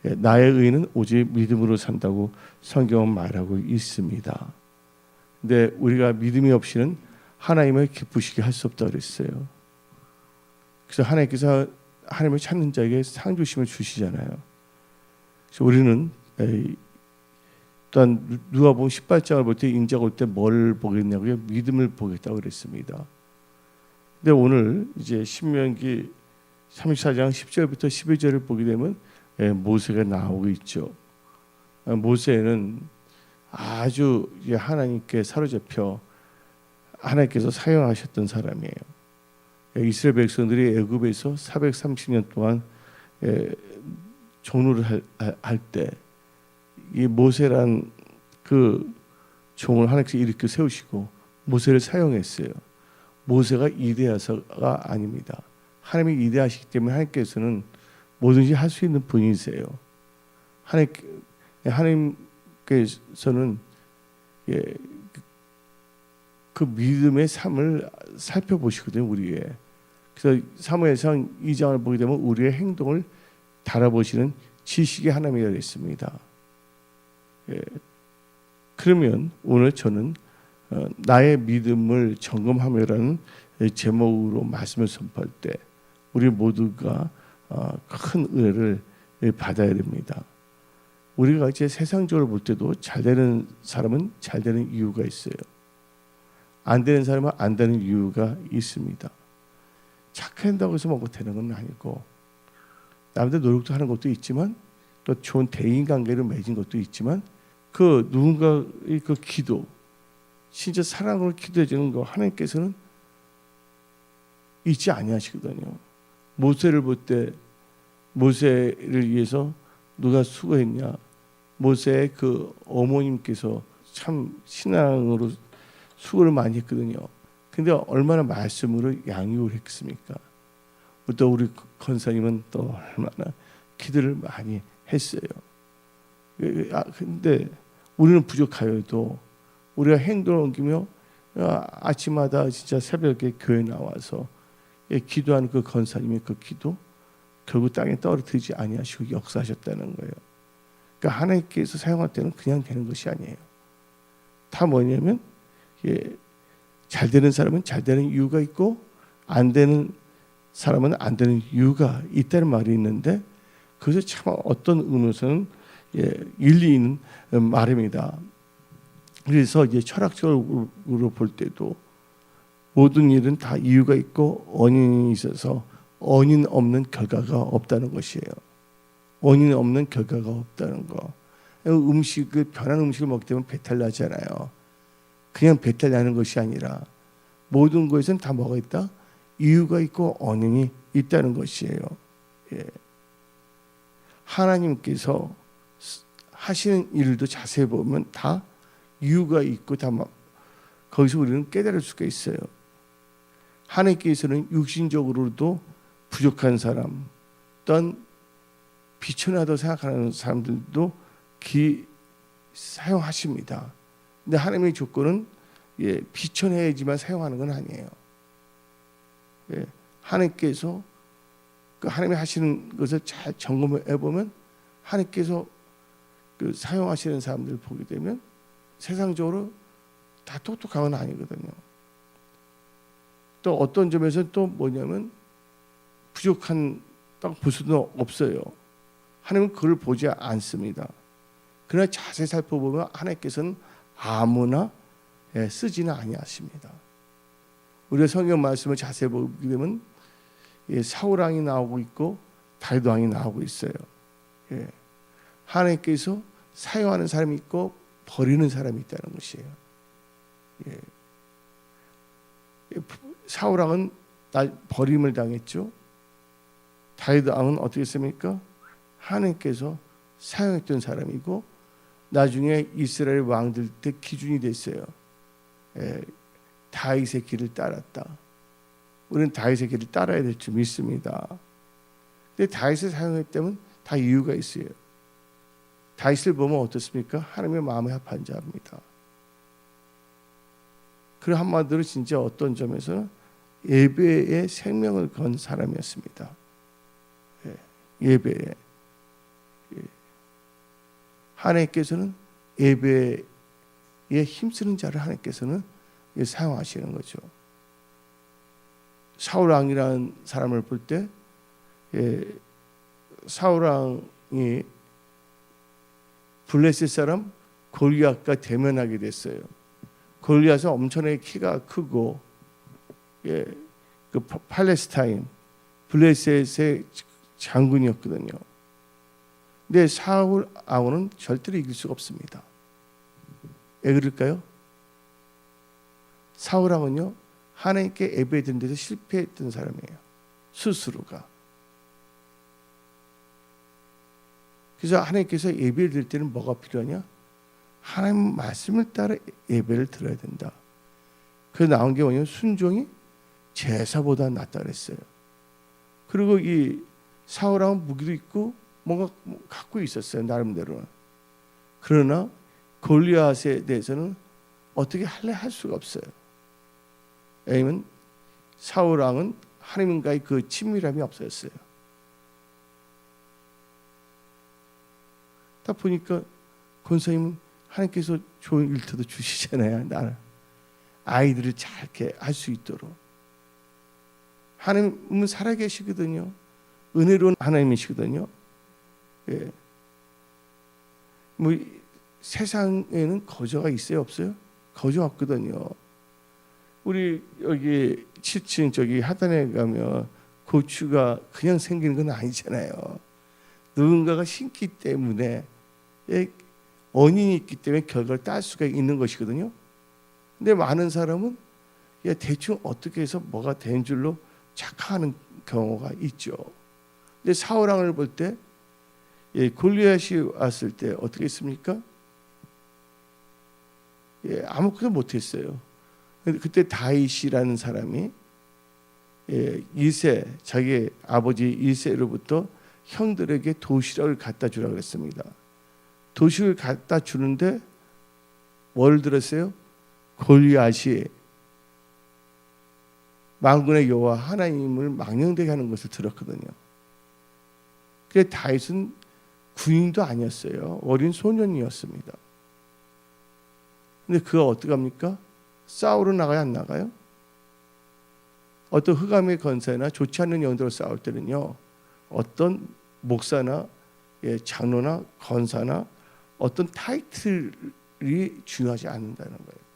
나의 의는 오직 믿음으로 산다고 성경은 말하고 있습니다. 근데 우리가 믿음이 없이는 하나님을 기쁘시게 할 수 없다 그랬어요. 그래서 하나님께서 하나님을 찾는 자에게 상주심을 주시잖아요. 그래서 우리는 또한 누가복음 18장을 볼 때 인자가 올 때 뭘 보겠냐고요? 믿음을 보겠다고 그랬습니다. 근데 오늘 이제 신명기 34장 10절부터 11절을 보게 되면 모세가 나오고 있죠. 모세는 아주 하나님께 사로잡혀 하나님께서 사용하셨던 사람이에요. 이스라엘 백성들이 애굽에서 430년 동안 종로를 할 때 이 모세란 그 종을 하나님께서 일으켜 세우시고 모세를 사용했어요. 모세가 이대하서가 아닙니다. 하나님이 이대하시기 때문에 하나님께서는 뭐든지 할 수 있는 분이세요. 하나님께서는 그 믿음의 삶을 살펴보시거든요, 우리의. 그래서 사무엘상 2장을 보게 되면 우리의 행동을 달아보시는 지식의 하나님이라고 했습니다. 그러면 오늘 저는 나의 믿음을 점검하며라는 제목으로 말씀을 선포할 때 우리 모두가 큰 은혜를 받아야 됩니다. 우리가 이제 세상적으로 볼 때도 잘 되는 사람은 잘 되는 이유가 있어요. 안 되는 사람은 안 되는 이유가 있습니다. 착한다고 해서 뭐가 되는 건 아니고 남들 노력도 하는 것도 있지만 또 좋은 대인관계를 맺은 것도 있지만 그 누군가의 그 기도 진짜 사랑으로 기도해 주는 거 하나님께서는 잊지 아니하시거든요. 모세를 볼 때 모세를 위해서 누가 수고했냐? 모세의 그 어머님께서 참 신앙으로 수고를 많이 했거든요. 근데 얼마나 말씀으로 양육을 했습니까? 또 우리 권사님은 또 얼마나 기도를 많이 했어요. 근데 우리는 부족하여도 우리가 행동을 옮기며 아침마다 진짜 새벽에 교회 나와서 기도하는 그 권사님의 그 기도 결국 땅에 떨어뜨리지 아니하시고 역사하셨다는 거예요. 그러니까 하나님께서 사용할 때는 그냥 되는 것이 아니에요. 다 뭐냐면 잘 되는 사람은 잘 되는 이유가 있고 안 되는 사람은 안 되는 이유가 있다는 말이 있는데 그것이 참 어떤 의미에서는 일리 있는 말입니다. 그래서 이제 철학적으로 볼 때도 모든 일은 다 이유가 있고 원인이 있어서 원인 없는 결과가 없다는 것이에요. 원인 없는 결과가 없다는 거. 음식을 변한 음식을 먹기 때문에 배탈 나잖아요. 그냥 배탈 나는 것이 아니라 모든 것에는 다 뭐가 있다? 이유가 있고 원인이 있다는 것이에요. 하나님께서 하시는 일도 자세히 보면 다 이유가 있고 다 거기서 우리는 깨달을 수가 있어요. 하나님께서는 육신적으로도 부족한 사람, 또한 비천하다고 생각하는 사람들도 사용하십니다. 근데 하나님의 조건은 비천해야지만 사용하는 건 아니에요. 하나님께서 그 하나님이 하시는 것을 잘 점검해 보면 하나님께서 그 사용하시는 사람들을 보게 되면 세상적으로 다 똑똑한 건 아니거든요. 또 어떤 점에서 또 뭐냐면 부족한 딱 볼 수도 없어요. 하나님은 그걸 보지 않습니다. 그러나 자세히 살펴보면 하나님께서는 아무나 쓰지는 아니하십니다. 우리가 성경 말씀을 자세히 보게 되면 사울 왕이 나오고 있고 다윗 왕이 나오고 있어요. 하나님께서 사용하는 사람이 있고 버리는 사람이 있다는 것이에요. 사울 왕은 버림을 당했죠. 다윗 왕은 어떻게 했습니까? 하나님께서 사용했던 사람이고 나중에 이스라엘 왕들 때 기준이 됐어요. 다윗의 길을 따랐다. 우리는 다윗의 길을 따라야 될 줄 믿습니다. 근데 다윗을 사용했다면 다 이유가 있어요. 다윗을 보면 어떻습니까? 하나님의 마음에 합한 자입니다. 그 한마디로 진짜 어떤 점에서는 예배에 생명을 건 사람이었습니다. 예배에 하나님께서는 예배에 힘쓰는 자를 하나님께서는 사용하시는 거죠. 사울 왕이라는 사람을 볼 때 사울 왕이 블레셋 사람 골리앗과 대면하게 됐어요. 골리앗은 엄청나게 키가 크고 그 팔레스타인 블레셋의 장군이었거든요. 근데 사울 왕은 절대로 이길 수가 없습니다. 왜 그럴까요? 사울 왕은요 하나님께 예배드린 데서 실패했던 사람이에요. 스스로가. 그래서 하나님께서 예배를 드릴 때는 뭐가 필요하냐? 하나님 말씀을 따라 예배를 드려야 된다. 그래서 나온 게 뭐냐면 순종이 제사보다 낫다 그랬어요. 그리고 이 사울 왕은 무기도 있고 뭔가 갖고 있었어요. 나름대로. 그러나 골리앗에 대해서는 어떻게 할 수가 없어요. 왜냐하면 사울 왕은 하나님과의 그 친밀함이 없었어요. 딱 보니까 권사님은 하나님께서 좋은 일터도 주시잖아요. 나는 아이들을 잘 이렇게 할 수 있도록. 하나님은 살아계시거든요. 은혜로운 하나님이시거든요. 예. 뭐 세상에는 거저가 있어요, 없어요? 거저 없거든요. 우리 여기 7층 저기 하단에 가면 고추가 그냥 생기는 건 아니잖아요. 누군가가 심기 때문에 원인이 있기 때문에 결과를 딸 수가 있는 것이거든요. 근데 많은 사람은 대충 어떻게 해서 뭐가 된 줄로 착각하는 경우가 있죠. 근데 사울 왕을 볼 때 골리앗이 왔을 때 어떻게 했습니까? 아무것도 못했어요. 그때 다윗이라는 사람이 이세 자기 아버지 이세로부터 형들에게 도시락을 갖다 주라고 했습니다. 도시락을 갖다 주는데 뭘 들었어요? 골리앗이 만군의 여호와 하나님을 망령되게 하는 것을 들었거든요. 그래서 다윗은 군인도 아니었어요. 어린 소년이었습니다. 근데 그가 어떻게 합니까? 싸우러 나가야 안 나가요? 어떤 흑암의 권세나 좋지 않는 영들과 싸울 때는요, 어떤 목사나 장로나 권사나 어떤 타이틀이 중요하지 않는다는 거예요.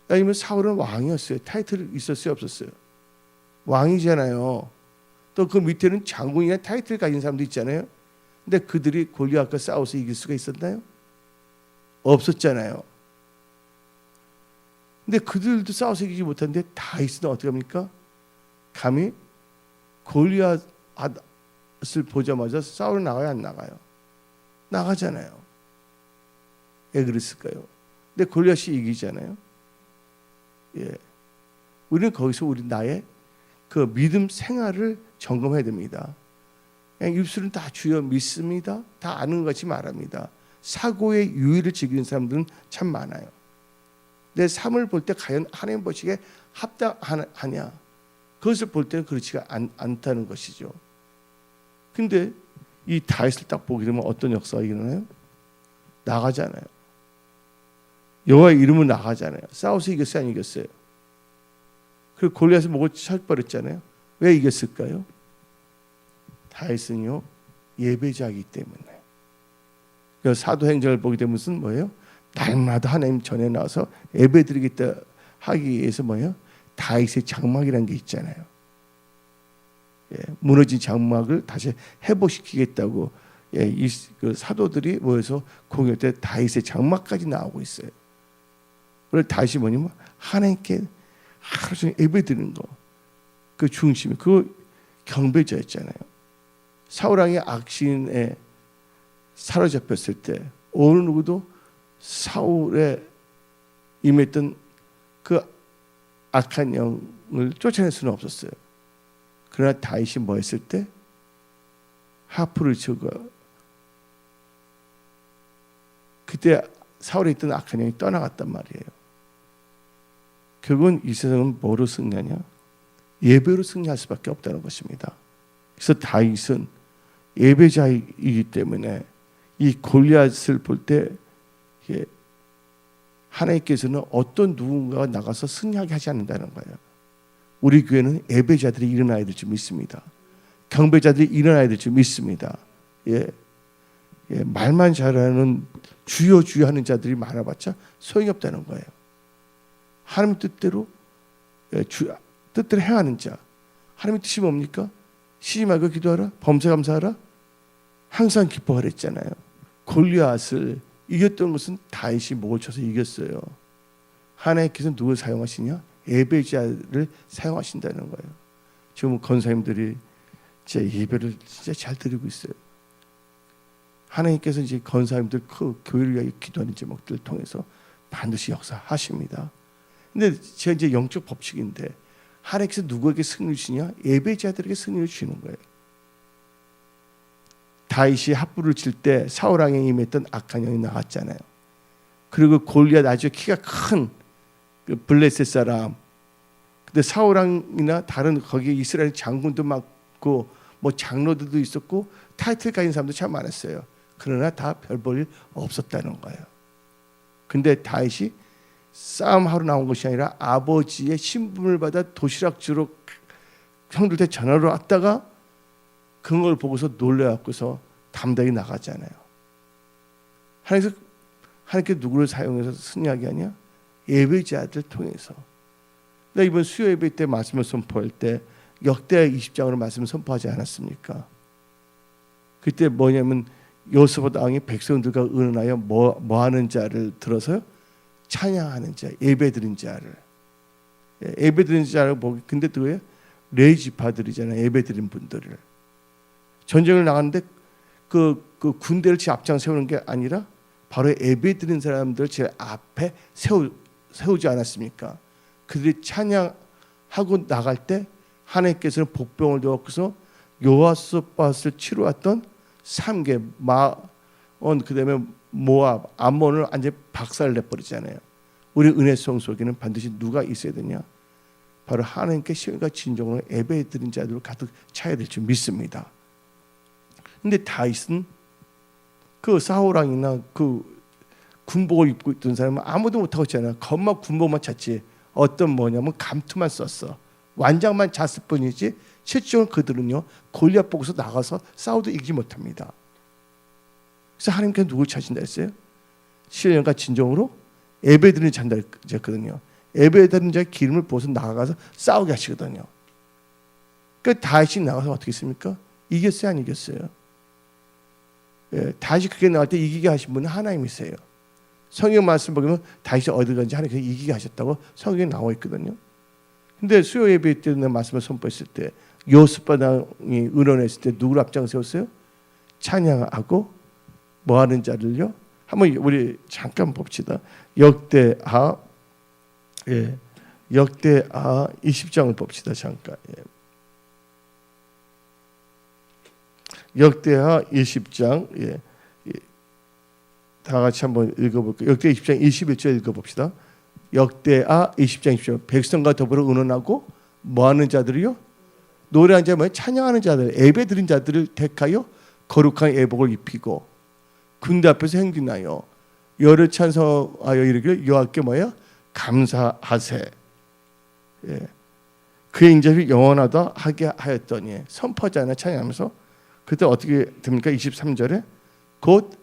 아니면 사울은 왕이었어요. 타이틀이 있었어요, 없었어요? 왕이잖아요. 또 그 밑에는 장군이나 타이틀 가진 사람도 있잖아요. 근데 그들이 골리앗과 싸워서 이길 수가 있었나요? 없었잖아요. 근데 그들도 싸워서 이기지 못하는데 다윗은 어떻게 합니까? 감히 골리앗을 보자마자 싸우러 나가요, 안 나가요? 나가잖아요. 왜 그랬을까요? 근데 골리앗이 이기잖아요. 우리는 거기서 나의 그 믿음 생활을 점검해야 됩니다. 그냥 입술은 다 주여 믿습니다. 다 아는 것 같이 말합니다. 사고의 유의를 지키는 사람들은 참 많아요. 내 삶을 볼 때 과연 하나님 보시기에 합당하냐? 그것을 볼 때는 그렇지가 않다는 것이죠. 근데 이 다윗을 딱 보게 되면 어떤 역사가 일어나요? 나가잖아요. 여호와의 이름은 나가잖아요. 싸워서 이겼어요, 안 이겼어요? 그리고 골리앗을 목을 쳐버렸잖아요. 왜 이겼을까요? 다윗은요 예배자이기 때문에. 그래서 사도행전을 보게 되면 무슨 뭐예요? 날마다 하나님 전에 나와서 예배드리겠다 하기 위해서 뭐예요? 다윗의 장막이라는 게 있잖아요. 무너진 장막을 다시 회복시키겠다고 그 사도들이 모여서 공유할 때 다윗의 장막까지 나오고 있어요. 그래서 다윗이 뭐냐면 하나님께 하루 종일 예배드리는 거, 그 중심이 그 경배자였잖아요. 사울 왕의 악신에 사로잡혔을 때 어느 누구도 사울에 임했던 그 악한 영을 쫓아낼 수는 없었어요. 그러나 다윗이 뭐 했을 때? 하프를 치고 그때 사울에 있던 악한 영이 떠나갔단 말이에요. 결국은 이 세상은 뭐로 승리하냐? 예배로 승리할 수밖에 없다는 것입니다. 그래서 다윗은 예배자이기 때문에 이 골리앗을 볼 때 하나님께서는 어떤 누군가가 나가서 승리하게 하지 않는다는 거예요. 우리 교회는 예배자들이 일어나야 될 줄 믿습니다. 경배자들이 일어나야 될 줄 믿습니다. 말만 잘하는 주여 하는 자들이 많아봤자 소용이 없다는 거예요. 하나님 뜻대로 뜻대로 행하는 자. 하나님의 뜻이 뭡니까? 쉬지 말고 기도하라, 범사 감사하라, 항상 기뻐하라 했잖아요. 골리앗을 이겼던 것은 다윗이 목을 쳐서 이겼어요. 하나님께서 누굴 사용하시냐? 예배자를 사용하신다는 거예요. 지금 권사님들이 제 예배를 진짜 잘 드리고 있어요. 하나님께서 이제 권사님들 그 교회를 위하여 기도하는 제목들을 통해서 반드시 역사하십니다. 근데 제가 이제 영적 법칙인데 하나님께서 누구에게 승리를 주시냐? 예배자들에게 승리를 주시는 거예요. 다윗이 합부를 칠 때 사울 왕에 임했던 악한 영이 나왔잖아요. 그리고 골리앗 아주 키가 큰 그 블레셋 사람. 근데 사울 왕이나 다른 거기 이스라엘 장군도 많고 뭐 장로들도 있었고 타이틀 가진 사람도 참 많았어요. 그러나 다 별 볼 일 없었다는 거예요. 근데 다윗이 싸움하러 나온 것이 아니라 아버지의 신분을 받아 도시락주로 형들한테 전화로 왔다가 그걸 보고서 놀래갖고서 담대히 나가잖아요. 하나님께 누구를 사용해서 승리하게 하냐? 예배자들 통해서. 나 이번 수요 예배 때 말씀을 선포할 때 역대하 20장으로 말씀을 선포하지 않았습니까? 그때 뭐냐면 여호사밧 왕이 백성들과 의논하여 뭐 하는 자를 들어서요? 찬양하는 자, 예배드린 자를. 예배드린 자를 보기. 근데 그거예요? 레지파들이잖아요. 예배드린 분들을. 전쟁을 나가는데 그 군대를 제 앞장 세우는 게 아니라 바로 예배드린 사람들을 제일 앞에 세우지 않았습니까? 그들이 찬양하고 나갈 때 하나님께서는 복병을 주어서 여호사밧을 치러 왔던 3개 마온 그다음에 모압, 암몬을 완전히 박살을 내버리잖아요. 우리 은혜성 속에는 반드시 누가 있어야 되냐? 바로 하나님께 신과 진정으로 예배드린 자들로 가득 차야 될 줄 믿습니다. 근데 다윗은 그 사울 왕이나 그 군복을 입고 있던 사람은 아무도 못하고 있잖아요. 겉만 군복만 찼지. 어떤 뭐냐면 감투만 썼어. 완장만 찼을 뿐이지 실제로 그들은요 골리앗 보고서 나가서 싸워도 이기지 못합니다. 그래서 하나님께서 누굴 찾으신다 했어요? 신령과 진정으로 예배드리는 자다 했거든요. 예배드리는 자의 기름을 부어서 나가서 싸우게 하시거든요. 그러니까 다윗이 나가서 어떻게 했습니까? 이겼어요, 안 이겼어요? 다윗이 그렇게 나갈 때 이기게 하신 분은 하나님이세요. 성경 말씀 보면 다윗이 어디 간지 하나님께서 이기게 하셨다고 성경에 나와 있거든요. 근데 수요 예배 때 말씀을 선포했을 때 여호사밧 왕이 의논했을 때 누구를 앞장 세웠어요? 찬양하고 뭐 하는 자를요? 한번 우리 잠깐 봅시다. 역대하 20장을 봅시다. 잠깐. 역대하 20장 다 같이 한번 읽어볼게요. 역대 20장 21절 읽어봅시다. 역대하 20장 20절 백성과 더불어 의논하고 뭐하는 자들이요? 노래하는 자, 찬양하는 자들, 예배드린 자들을 택하여 거룩한 예복을 입히고 군대 앞에서 행진하여 여를 찬송하여 이르기를 여호와께 뭐야? 감사하세. 그의 인자를 영원하다 하게 하였더니 선포하잖아요. 찬양하면서. 그때 어떻게 됩니까? 23절에 곧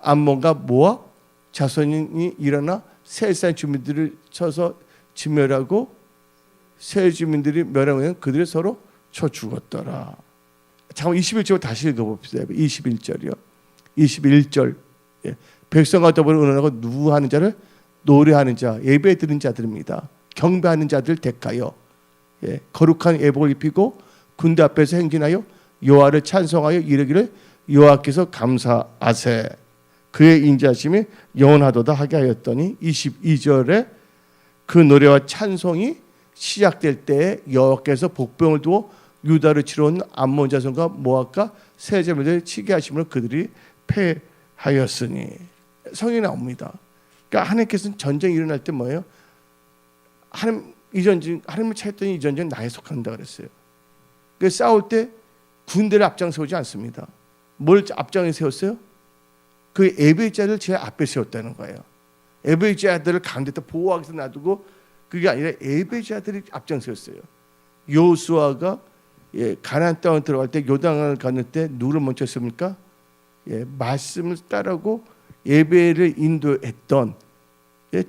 암몬과 모압 자손이 일어나 세상 주민들을 쳐서 진멸하고 세 주민들이 멸하면 그들이 서로 쳐 죽었더라. 잠깐 21절 다시 읽어봅시다. 21절이요. 21절 백성과 더불어 의논하고 누구하는 자를 노래하는 자, 예배 드리는 자들입니다. 경배하는 자들 택하여 거룩한 예복을 입히고 군대 앞에서 행진하여 여호와를 찬송하여 이르기를 여호와께서 감사하세. 그의 인자심이 영원하도다 하게 하였더니 22절에 그 노래와 찬송이 시작될 때에 여호와께서 복병을 두어 유다를 치러 온 암몬 자손과 모압과 세자매를 치게 하심으로 그들이 패하였으니. 성경에 나옵니다. 그러니까 하나님께서는 전쟁이 일어날 때 뭐예요? 하나님 이 전쟁 하나님을 찾았더니 이 전쟁 나에 속한다 그랬어요. 그래서 싸울 때 군대를 앞장 세우지 않습니다. 뭘 앞장에 세웠어요? 그 예배자를 제 앞에 세웠다는 거예요. 예배자들을 가운데다 보호하기 위해서 놔두고 그게 아니라 예배자들이 앞장 세웠어요. 여호수아가 가나안 땅에 들어갈 때 요단강을 건널 때 누구를 먼저 했습니까? 말씀을 따르고 예배를 인도했던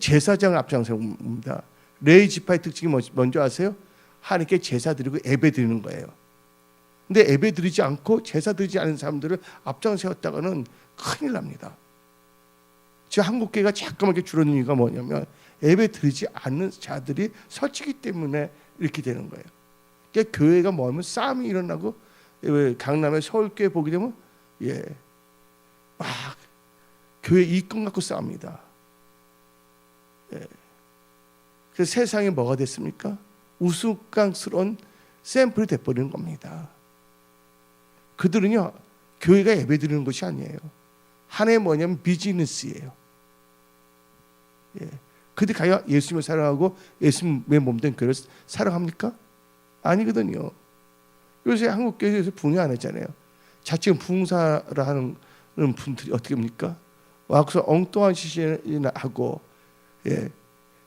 제사장을 앞장 세웁니다. 레위 지파의 특징이 뭔지 아세요? 하나님께 제사 드리고 예배 드리는 거예요. 근데 예배 드리지 않고 제사 드리지 않은 사람들을 앞장 세웠다가는 큰일 납니다. 지금 한국교회가 잠깐만 줄어든 이유가 뭐냐면 예배 드리지 않는 자들이 서치기 때문에 이렇게 되는 거예요. 그러니까 교회가 뭐하면 싸움이 일어나고 강남의 서울교회 보게 되면 막 교회 이권 갖고 싸웁니다. 그래서 세상에 뭐가 됐습니까? 우스꽝스러운 샘플이 돼버리는 겁니다. 그들은요 교회가 예배드리는 것이 아니에요. 하나의 뭐냐면 비즈니스예요. 그들 가야 예수님을 사랑하고 예수님의 몸된 교회를 사랑합니까? 아니거든요. 요새 한국교회에서 부흥이 안 했잖아요. 자칭 부흥사라 하는 분들이 어떻게 합니까? 와서 엉뚱한 시신이나 하고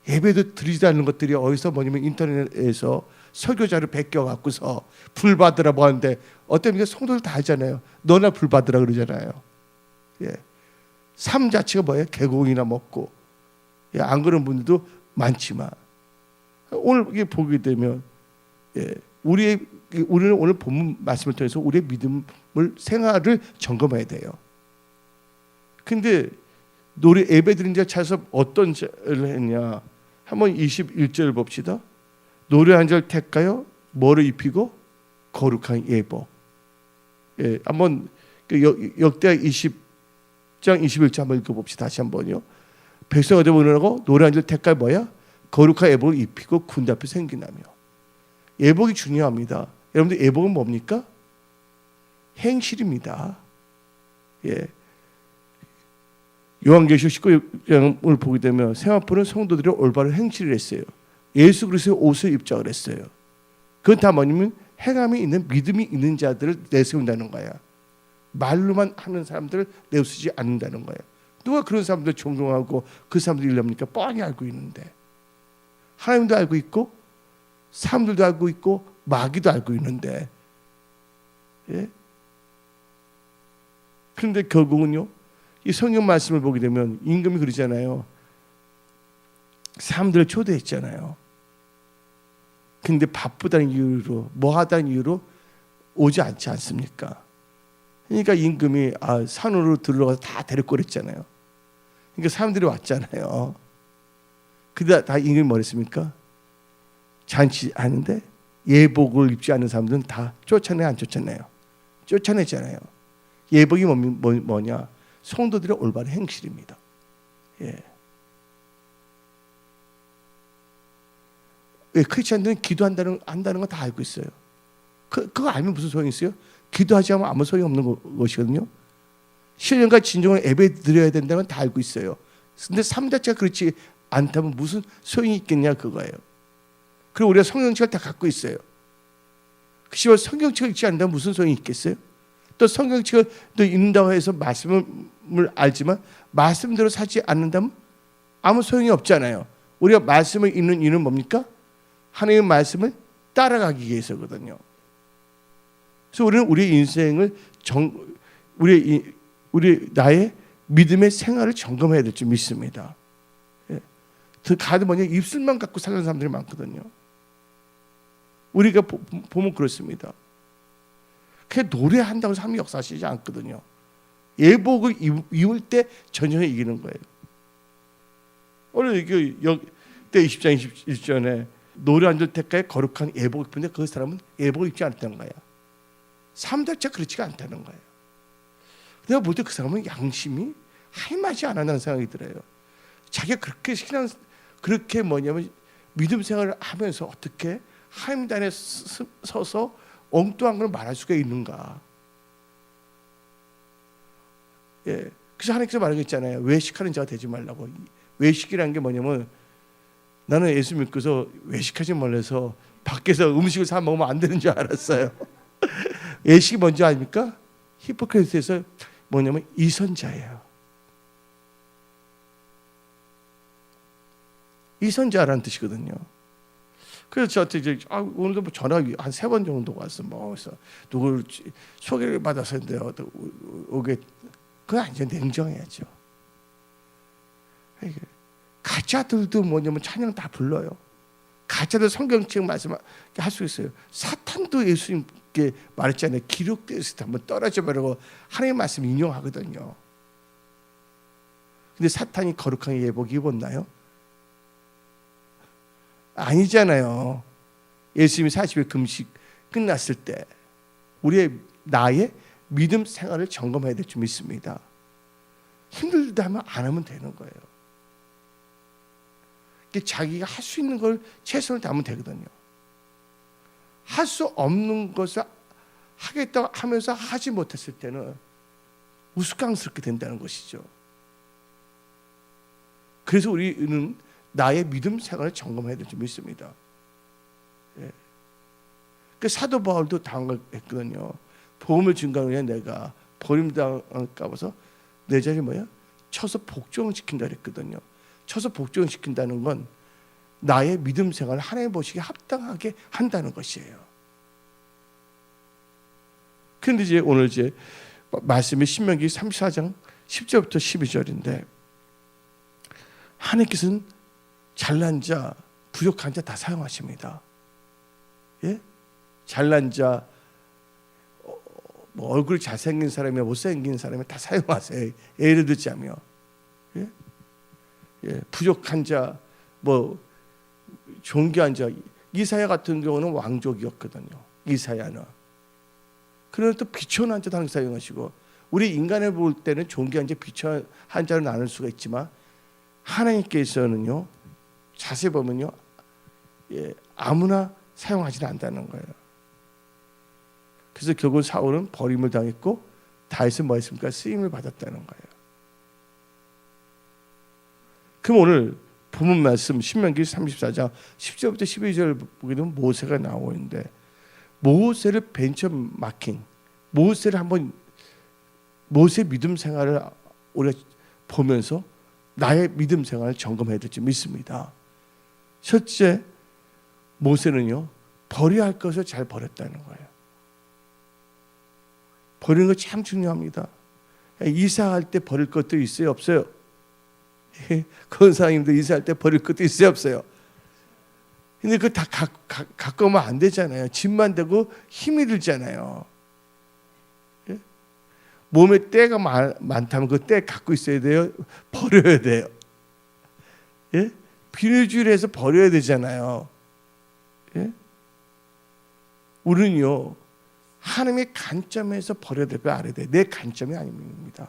예배도 드리지 않는 것들이 어디서 뭐냐면 인터넷에서 설교자를 베껴 갖고서 불 받으라고 하는데 어떤 성도들 다 하잖아요. 너나 불 받으라 그러잖아요. 삶 자체가 뭐예요? 개공이나 먹고 안 그런 분들도 많지만 오늘 이게 보게 되면 우리는 오늘 본문 말씀을 통해서 우리의 믿음을 생활을 점검해야 돼요. 근데 노래 예배 드린 자 찾아서 어떤 절을 했냐? 한번 21절 봅시다. 노래 한 절 택하여 뭐를 입히고 거룩한 예복. 한번 역대하 20장 21절 한번 읽어봅시다. 다시 한번요. 백성 얻어 보느라고 노래 한 절 택하여 뭐야? 거룩한 예복을 입히고 군대 앞에 생기나며. 예복이 중요합니다. 여러분들 예복은 뭡니까? 행실입니다. 요한계시록 19장을 보게 되면 세마포는 성도들이 올바른 행실을 했어요. 예수 그리스도의 옷을 입자 그랬어요. 그건 다 뭐냐면 행함이 있는 믿음이 있는 자들을 내세운다는 거야. 말로만 하는 사람들을 내세우지 않는다는 거야. 누가 그런 사람들 존경하고 그 사람들이 이랍니까? 뻔히 알고 있는데 하나님도 알고 있고 사람들도 알고 있고 마귀도 알고 있는데 그런데 결국은요 이 성경 말씀을 보게 되면 임금이 그러잖아요. 사람들을 초대했잖아요. 근데 바쁘다는 이유로 뭐하다는 이유로 오지 않지 않습니까? 그러니까 임금이 산으로 들어가서 다 데리고 그랬잖아요. 그러니까 사람들이 왔잖아요. 근데 다 임금이 뭐랬습니까? 잔치하는데 예복을 입지 않는 사람들은 다 쫓아내요, 안 쫓아내요? 쫓아내잖아요. 예복이 뭐냐? 성도들의 올바른 행실입니다. 왜 크리스천들은 기도한다는 거 다 알고 있어요. 그거 알면 무슨 소용이 있어요? 기도하지 않으면 아무 소용이 없는 것이거든요. 신령과 진정으로 예배 드려야 된다는 건 다 알고 있어요. 근데 삶 자체가 그렇지 않다면 무슨 소용이 있겠냐 그거예요. 그리고 우리가 성경책을 다 갖고 있어요. 그렇지만 성경책을 읽지 않는다면 무슨 소용이 있겠어요? 또 성경책을 또 읽는다고 해서 말씀을 알지만 말씀대로 살지 않는다면 아무 소용이 없잖아요. 우리가 말씀을 읽는 이유는 뭡니까? 하나님의 말씀을 따라가기 위해서거든요. 그래서 우리는 우리 인생을 우리 나의 믿음의 생활을 점검해야 될 줄 믿습니다. 다들 뭐냐 입술만 갖고 사는 사람들이 많거든요. 우리가 보면 그렇습니다. 그냥 노래한다고 삶이 역사하시지 않거든요. 예복을 입을 때 전혀 이기는 거예요. 오늘 때 20장 21절에 노래 한 절 택하여 거룩한 예복을 입는데 그 사람은 예복을 입지 않았다는 거야. 삶 자체가 그렇지가 않다는 거예요. 내가 볼 때 그 사람은 양심이 할맛이 안 한다는 생각이 들어요. 자기가 그렇게 뭐냐면 믿음 생활을 하면서 어떻게 하나님 안에 서서 엉뚱한 걸 말할 수가 있는가? 그래서 하나님께서 말하겠잖아요. 외식하는 자가 되지 말라고. 외식이라는 게 뭐냐면 나는 예수 믿고서 외식하지 말라서 밖에서 음식을 사 먹으면 안 되는 줄 알았어요. 예식이 뭔지 아닙니까? 히포크레트에서 뭐냐면 이선자예요. 이선자라는 뜻이거든요. 그래서 저한테 이제 오늘도 뭐 전화 한 3번 정도 왔어. 뭐 그래서 누굴 소개를 받아서 오게 그건 완전 냉정해야죠. 가짜들도 뭐냐면 찬양 다 불러요. 가짜들 성경책 말씀할 수 있어요. 사탄도 예수님께 말했잖아요. 기록되어 있을 때 한번 떨어져 버리고 하나님 말씀 인용하거든요. 근데 사탄이 거룩한 예복 입었나요? 아니잖아요. 예수님이 40일 금식 끝났을 때 나의 믿음 생활을 점검해야 될 줄 믿습니다. 힘들다 하면 안 하면 되는 거예요. 자기가 할 수 있는 걸 최선을 다하면 되거든요. 할 수 없는 것을 하겠다고 하면서 하지 못했을 때는 우스꽝스럽게 된다는 것이죠. 그래서 우리는 나의 믿음 생활을 점검해야 될 줄 믿습니다. 예. 그 사도 바울도 당했거든요. 복음을 증거하는 게 내가 버림당할까 봐서 내 자리 쳐서 복종을 시킨다 그랬거든요. 쳐서 복종을 시킨다는 건 나의 믿음 생활을 하나님 보시기에 합당하게 한다는 것이에요. 그런데 이제 오늘 이제 말씀이 신명기 34장 10절부터 12절인데 하나님께서는 잘난 자, 부족한 자 다 사용하십니다. 예? 잘난 자, 뭐 얼굴이 잘생긴 사람이나 못생긴 사람이 다 사용하세요. 예를 들자면, 예? 예, 부족한 자, 뭐 존귀한 자. 이사야 같은 경우는 왕족이었거든요. 이사야는. 그러나 또 비천한 자도 항상 사용하시고, 우리 인간을 볼 때는 존귀한 자, 비천한 자로 나눌 수가 있지만 하나님께서는요, 자세히 보면요, 예, 아무나 사용하지는 않는다는 거예요. 그래서 결국 사울은 버림을 당했고 다윗은 뭐 했습니까? 쓰임을 받았다는 거예요. 그럼 오늘 본문 말씀 신명기 34장 10절부터 12절 보게 되면 모세가 나오는데 모세를 벤처마킹, 모세를 한번 모세 믿음 생활을 우리가 보면서 나의 믿음 생활을 점검해야 될지 믿습니다. 첫째, 모세는요 버려야 할 것을 잘 버렸다는 거예요. 버리는 거 참 중요합니다. 이사할 때 버릴 것도 있어요, 없어요? 권사님도 이사할 때 버릴 것도 있어요, 없어요? 근데 그거 다 갖고 오면 안 되잖아요. 짐만 되고 힘이 들잖아요. 예? 몸에 때가 많다면 그 때 갖고 있어야 돼요? 버려야 돼요? 예? 비닐줄에서 버려야 되잖아요. 예? 우리는요 하나님의 관점에서 버려야 될 거 알아야 돼요. 내 관점이 아닙니다.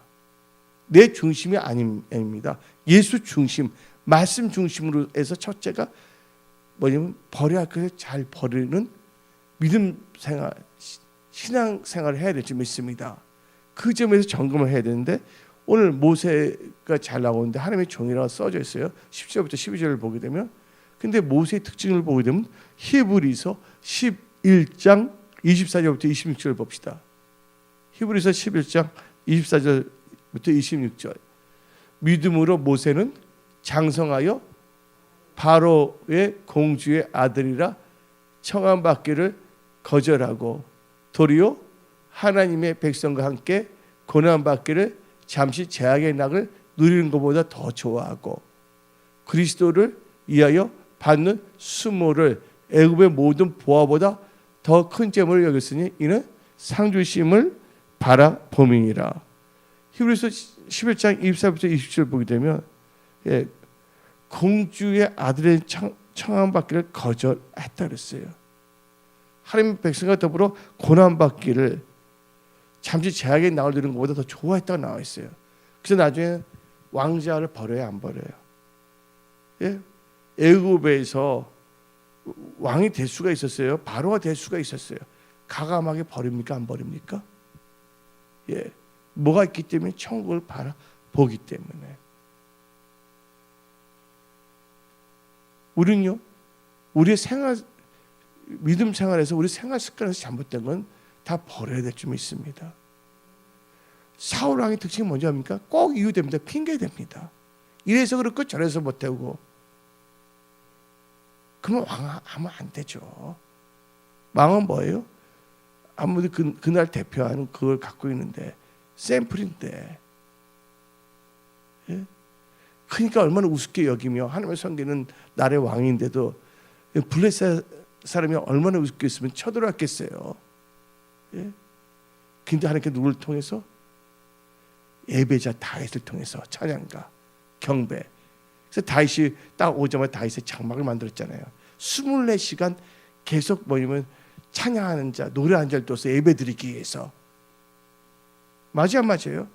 내 중심이 아닙니다. 예수 중심, 말씀 중심으로 해서 첫째가 뭐냐면 버려야 할 것을 잘 버리는 믿음 생활, 신앙 생활을 해야 될지 믿습니다. 그 점에서 점검을 해야 되는데 오늘 모세가 잘 나오는데 하나님의 종이라고 써져 있어요. 10절부터 12절을 보게 되면 근데 모세의 특징을 보게 되면 히브리서 11장 24절부터 26절 봅시다. 히브리서 11장 24절부터 26절. 믿음으로 모세는 장성하여 바로의 공주의 아들이라 청함받기를 거절하고 도리어 하나님의 백성과 함께 고난받기를 잠시 재앙의 낙을 누리는 것보다 더 좋아하고 그리스도를 위하여 받는 수모를 애굽의 모든 보화보다 더 큰 재물을 여겼으니 이는 상주심을 바라봄이니라. 히브리서 11장 24부터 27절 보게 되면 공주의 아들의 청함받기를 거절했다 그랬어요. 하나님 백성과 더불어 고난받기를 잠시 재앙의 낙을 누리는 것보다 더 좋아했다고 나와 있어요. 그래서 나중에 왕자를 버려야 안 버려요? 예? 애굽에서 왕이 될 수가 있었어요. 바로가 될 수가 있었어요. 가감하게 버립니까? 안 버립니까? 예, 뭐가 있기 때문에 천국을 바라보기 때문에. 우리는요, 우리의 생활, 믿음 생활에서 우리 생활 습관에서 잘못된 건 다 버려야 될 줄 믿습니다. 사울 왕의 특징이 뭔지 압니까? 꼭 이유됩니다. 핑계됩니다. 이래서 그렇고 저래서 못되고. 그러면 왕하면 안 되죠. 왕은 뭐예요? 아무리 그날 대표하는 그걸 갖고 있는데 샘플인데, 예? 그러니까 얼마나 우습게 여기며 하나님을 섬기는 나라의 왕인데도 블레셋 사람이 얼마나 우습게 있으면 쳐들어왔겠어요. 예? 근데 하나님께 누구를 통해서? 예배자 다윗을 통해서 찬양가, 경배. 그래서 다윗이 딱 오자마자 다윗의 장막을 만들었잖아요. 24시간 계속 뭐냐면 찬양하는 자, 노래하는 자를 둬서 예배 드리기 위해서. 맞아요, 안 맞아요?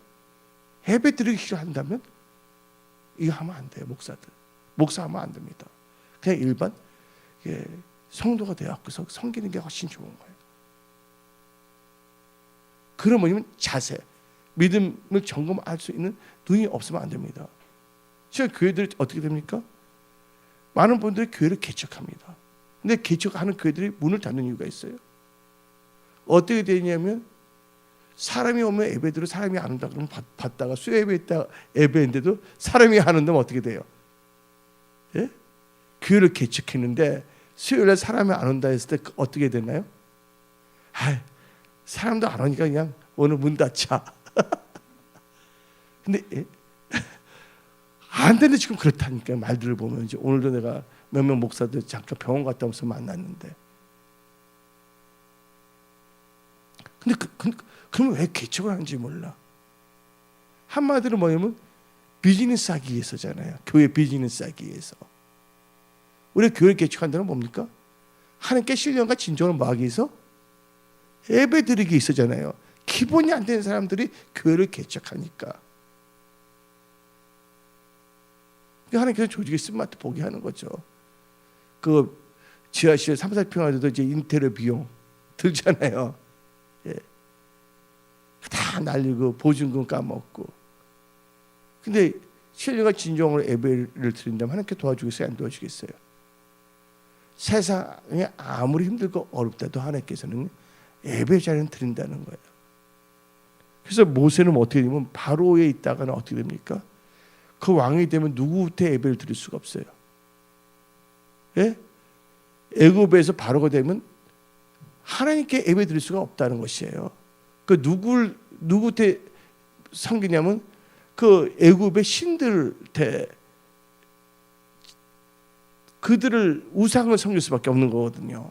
예배 드리기 한다면 이거 하면 안 돼요. 목사하면 안 됩니다. 그냥 일반 성도가 되어서 섬기는 게 훨씬 좋은 거예요. 그런 뭐냐면 자세, 믿음을 점검할 수 있는 눈이 없으면 안 됩니다. 지금 교회들이 어떻게 됩니까? 많은 분들이 교회를 개척합니다. 근데 개척하는 교회들이 문을 닫는 이유가 있어요. 어떻게 되냐면 사람이 오면 예배드려 사람이 안 온다 그러면 받다가 수요예배 있다 예배인데도 사람이 안 온다면 어떻게 돼요? 예? 교회를 개척했는데 수요일에 사람이 안 온다 했을 때 어떻게 되나요? 사람도 안 오니까 그냥 오늘 문 닫자. 근데 안 되는데 지금 그렇다니까. 말들을 보면 이제 오늘도 내가 몇몇 목사들 잠깐 병원 갔다 오면서 만났는데, 근데 그러면 왜 개척을 하는지 몰라. 한마디로 뭐냐면 비즈니스 하기 위해서잖아요. 교회 비즈니스 하기 위해서. 우리 교회 개척한다는 뭡니까? 하나님께 신령과 진정을 모하기 위해서 예배 드리기 있었잖아요. 기본이 안 되는 사람들이 교회를 개척하니까. 하나님께서 조직의 쓴맛도 보게 하는 거죠. 그 지하실 3, 4평화도 이제 인테리어 비용 들잖아요. 예. 다 날리고 보증금 까먹고. 근데 신령과 진정으로 예배를 드린다면 하나님께 도와주겠어요? 안 도와주겠어요? 세상에 아무리 힘들고 어렵다도 하나님께서는 예배 자리는 드린다는 거예요. 그래서 모세는 어떻게 되면 바로에 있다가는 어떻게 됩니까? 그 왕이 되면 누구한테 예배를 드릴 수가 없어요. 예? 애굽에서 바로가 되면 하나님께 예배 드릴 수가 없다는 것이에요. 그 누구한테 섬기냐면 그 애굽의 신들한테, 그들을 우상을 섬길 수밖에 없는 거거든요.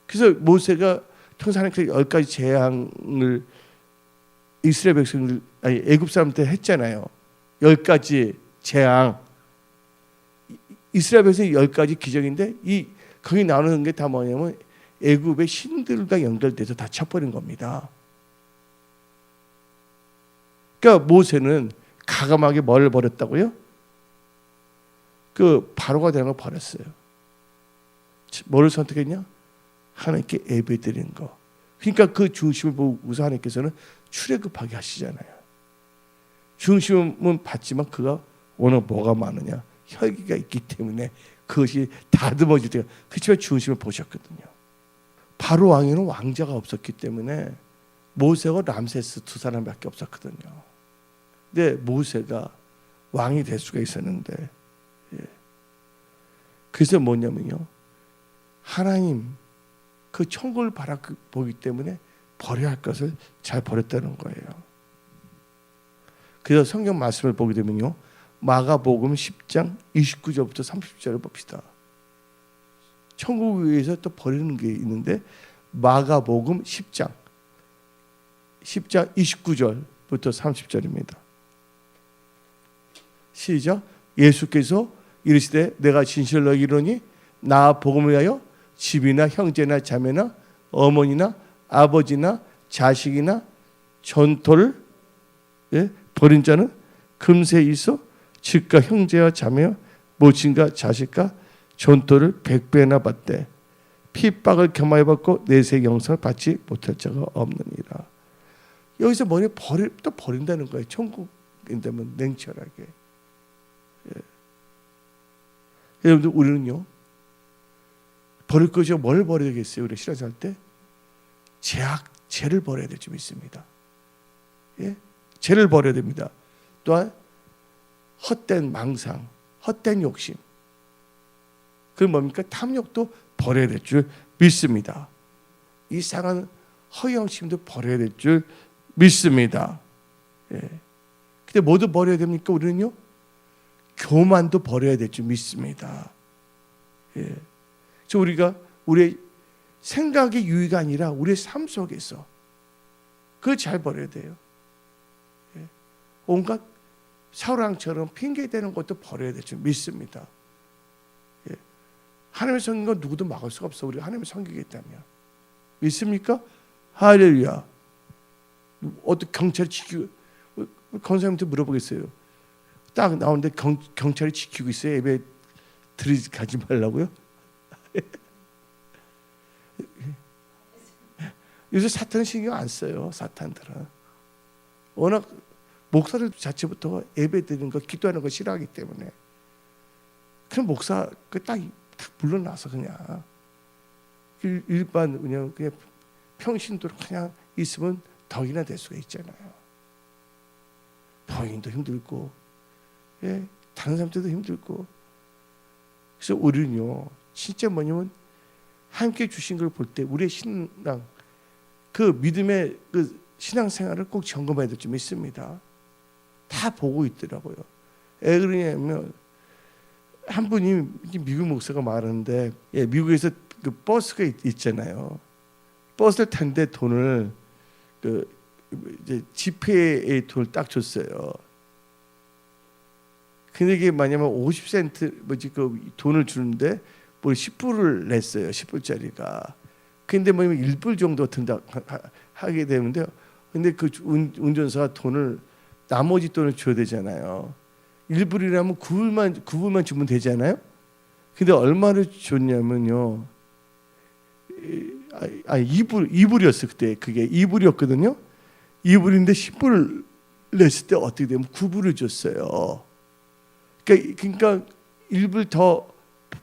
그래서 모세가 통상 하나님께 10가지 재앙을 이스라엘 백성들, 아니 애굽 사람한테 했잖아요. 10가지 재앙. 이스라엘 백성이 10가지 기적인데 거기 나오는 게 다 뭐냐면 애굽의 신들과 연결돼서 다 쳐버린 겁니다. 그러니까 모세는 가감하게 뭘 버렸다고요? 그 바로가 되는 걸 버렸어요. 뭐를 선택했냐? 하나님께 예배드리는 거. 그러니까 그 중심을 보고서 하나님께서는 출애굽하게 하시잖아요. 중심은 받지만 그가 오늘 뭐가 많으냐? 혈기가 있기 때문에 그것이 다듬어질 때가, 그렇지만 중심을 보셨거든요. 바로 왕에는 왕자가 없었기 때문에 모세와 람세스 두 사람밖에 없었거든요. 근데 모세가 왕이 될 수가 있었는데, 그래서 뭐냐면요, 하나님 그 천국을 바라보기 때문에 버려야 할 것을 잘 버렸다는 거예요. 그래서 성경 말씀을 보게 되면요, 마가복음 10장 29절부터 30절을 봅시다. 천국을 위해서 또 버리는 게 있는데, 마가복음 10장 29절부터 30절입니다. 시작. 예수께서 이르시되 내가 진실로 너희에게 이르노니 나 복음을 위하여 집이나 형제나 자매나 어머니나 아버지나 자식이나 전토를 버린 자는 금세 있어 집과 형제와 자매와 모친과 자식과 전토를 100배나 받되 핍박을 겸하여 받고 내세 영생을 받지 못할 자가 없느니라. 여기서 뭐냐, 또 버린다는 거예요. 천국인다면 냉철하게. 여러분들, 우리는요, 버릴 것이 뭘 버려야겠어요? 우리 신앙생활 때 죄를 버려야 될 줄 믿습니다. 예? 죄를 버려야 됩니다. 또한 헛된 망상, 헛된 욕심, 그 뭡니까? 탐욕도 버려야 될 줄 믿습니다. 이상한 허영심도 버려야 될 줄 믿습니다. 예. 근데 뭐도 버려야 됩니까? 우리는요, 교만도 버려야 될 줄 믿습니다. 예. 그래서 우리가 우리의 생각의 유의가 아니라 우리의 삶 속에서 그걸 잘 버려야 돼요. 예. 온갖 사울왕처럼 핑계대는 것도 버려야 될 줄 믿습니다. 예. 하나님의 섬기는 건 누구도 막을 수가 없어. 우리가 하나님을 섬기겠다면. 믿습니까? 할렐루야. 어떤 경찰이 지키고, 권사님한테 물어보겠어요. 딱 나오는데 경찰이 지키고 있어요. 예배 들어가지 말라고요? 요새 사탄은 신경 안 써요. 사탄들은 워낙 목사들 자체부터 예배 드리는 거, 기도하는 거 싫어하기 때문에 그럼 목사 딱 물러나서 그냥 일반 그냥 평신도로 그냥 있으면 덕이나 될 수가 있잖아요. 부인도 힘들고, 예, 다른 사람들도 힘들고. 그래서 우리는요, 진짜 뭐냐면 함께 주신 걸 볼 때 우리의 신앙, 그 믿음의 그 신앙생활을 꼭 점검해야 될 줄 믿습니다. 다 보고 있더라고요. 왜 그러냐면 한 분이 미국 목사가 말하는데, 예, 미국에서 그 버스가 있잖아요. 버스를 탄데 돈을 이제 지폐에 돈을 딱 줬어요. 근데 이게 뭐냐면 50센트 뭐지 그 돈을 주는데 뭐 10불을 냈어요. 10불짜리가. 근데 뭐냐면 1불 정도 든다 하게 되는데, 근데 그 운전사가 돈을 나머지 돈을 줘야 되잖아요. 1불이라면 9불만 주면 되잖아요. 근데 얼마를 줬냐면요. 2불이었어 그때. 그게 2불이었거든요. 2불인데 10불을 냈을 때 어떻게 되면 9불을 줬어요. 그러니까 1불 더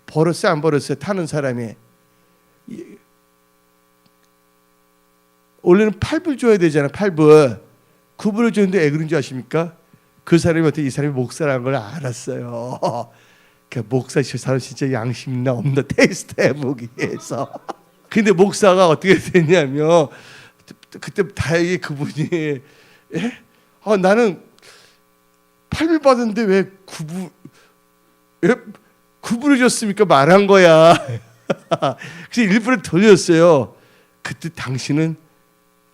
벌었어요, 안 벌었어요? 타는 사람이. 원래는 8불 줘야 되잖아요. 8불. 9불을 줬는데 왜 그런 줄 아십니까? 그 사람이 어떻게 이 사람이 목사라는 걸 알았어요. 그러니까 목사 저 사람 진짜 양심 있나 없나 테스트 해보기 위해서. 근데 목사가 어떻게 됐냐면 그때 다행히 그분이, 예? 나는 8불 받았는데 왜 9불을 줬습니까? 말한 거야. 그래서 1불을 돌렸어요. 그때 당신은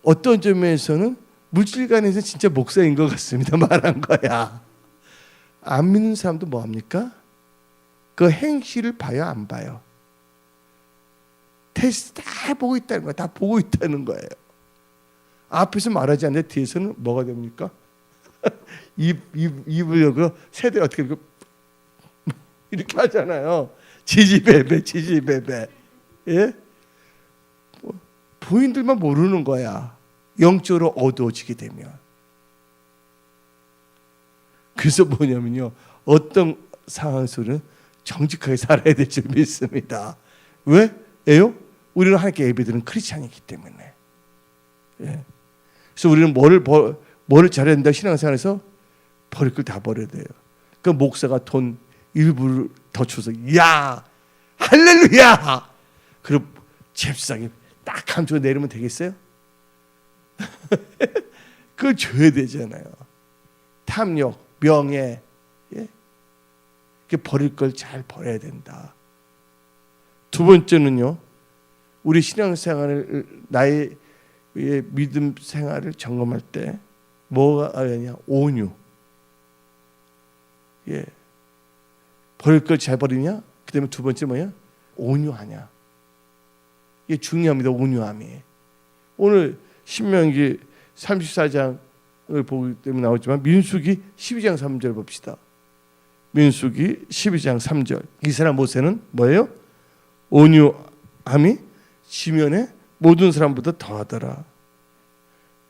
어떤 점에서는 물질관에서 진짜 목사인 것 같습니다. 말한 거야. 안 믿는 사람도 뭐합니까? 그 행실을 봐요, 안 봐요? 테스트 다 보고 있다는 거예요. 다 보고 있다는 거예요. 앞에서 말하지 않는데 뒤에서는 뭐가 됩니까? 입을 세대 어떻게 이렇게 하잖아요. 지지배배. 예? 부인들만 모르는 거야. 영적으로 어두워지게 되면. 그래서 뭐냐면요, 어떤 상황에서는 정직하게 살아야 될 줄 믿습니다. 왜요? 우리는 하나님께 예배드리는 크리스찬이기 때문에. 예. 그래서 우리는 뭐를 잘해야 된다. 신앙생활에서 버릴 걸 다 버려야 돼요. 그 목사가 돈 일부를 더 줘서 야 할렐루야, 그리고 잽싸게 딱 한 조 내리면 되겠어요? 그걸 줘야 되잖아요. 탐욕, 명예, 예? 버릴 걸 잘 버려야 된다. 두 번째는요, 우리 신앙생활을, 나의 믿음 생활을 점검할 때 뭐가 아니냐? 온유. 예. 버릴 걸 잘 버리냐? 그다음에 두 번째 뭐냐? 온유하냐? 이게 중요합니다. 온유함이. 오늘 신명기 34장을 보기 때문에 나오지만 민수기 12장 3절 봅시다. 민수기 12장 3절. 이 사람 모세는 뭐예요? 온유함이 지면에 모든 사람보다 더하더라.